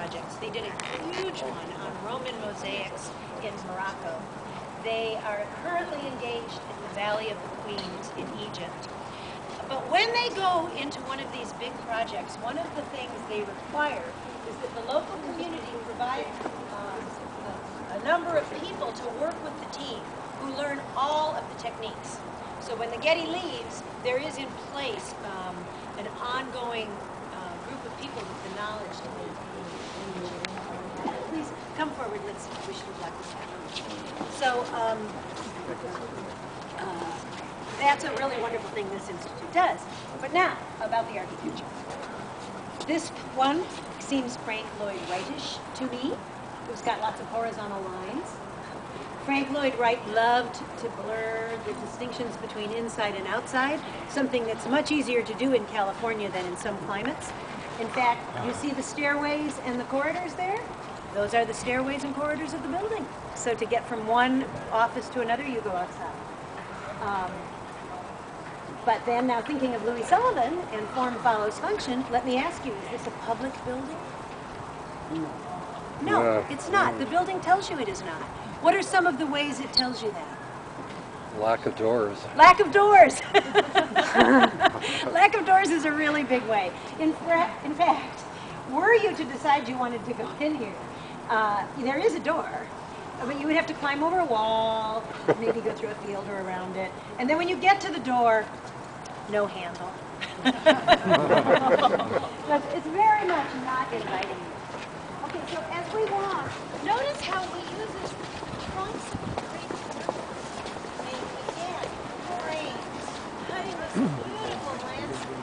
projects. They did a huge one on Roman mosaics in Morocco. They are currently engaged in the Valley of the Queens in Egypt. But when they go into one of these big projects, one of the things they require is that the local community provide a number of people to work with the team who learn all of the techniques. So when the Getty leaves, there is in place an ongoing group of people with the knowledge to do. Please come forward. Let's wish you luck. So that's a really wonderful thing this institute does. But now, about the architecture. This one seems Frank Lloyd Wright-ish to me. It's got lots of horizontal lines. Frank Lloyd Wright loved to blur the distinctions between inside and outside, something that's much easier to do in California than in some climates. In fact, you see the stairways and the corridors there? Those are the stairways and corridors of the building. So to get from one office to another, you go outside. But then now thinking of Louis Sullivan and form follows function, let me ask you, is this a public building? No, it's not. The building tells you it is not. What are some of the ways it tells you that? Lack of doors. Lack of doors. Lack of doors is a really big way. In fact, were you to decide you wanted to go in here, there is a door, but you would have to climb over a wall, maybe go through a field or around it. And then when you get to the door, no handle. It's very much not inviting you. Okay, so as we walk, notice how we use this trunks of trees. Again, frames, cutting this beautiful landscape.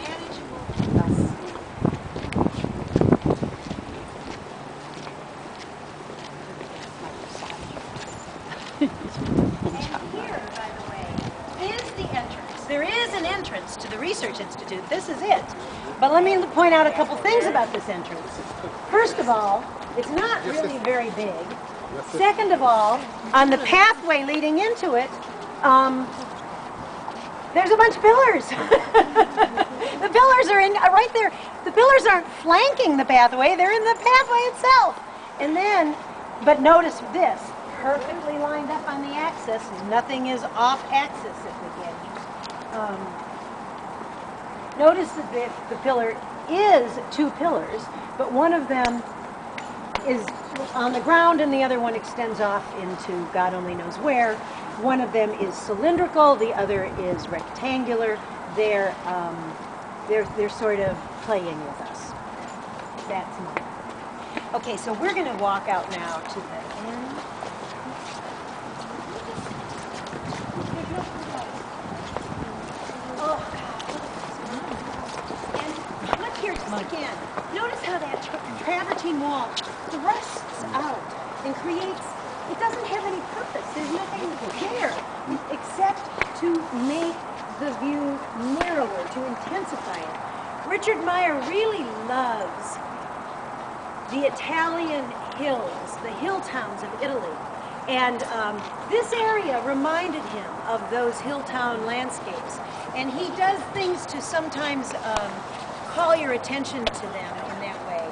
Manageable. And here, by the way, is the entrance. There is an entrance to the Research Institute. This is it. But let me point out a couple things about this entrance. First of all, it's not really very big. Second of all, on the pathway leading into it, there's a bunch of pillars. The pillars are in right there. The pillars aren't flanking the pathway, they're in the pathway itself. And then, but notice this, perfectly lined up on the axis. Nothing is off axis at the Getty. Notice that the pillar is two pillars, but one of them is on the ground and the other one extends off into God only knows where. One of them is cylindrical, the other is rectangular. They're sort of playing with us. That's nice. Okay, so we're going to walk out now to the end. Again, notice how that travertine wall thrusts out and creates, it doesn't have any purpose. There's nothing there except to make the view narrower, to intensify it. Richard Meyer really loves the Italian hills, the hill towns of Italy. And this area reminded him of those hill town landscapes. And he does things to sometimes call your attention to them in that way.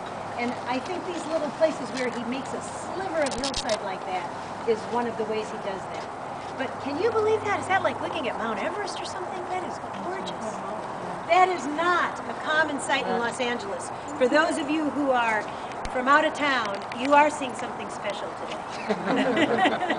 And I think these little places where he makes a sliver of hillside like that is one of the ways he does that. But can you believe that? Is that like looking at Mount Everest or something? That is gorgeous. That is not a common sight in Los Angeles. For those of you who are from out of town, you are seeing something special today.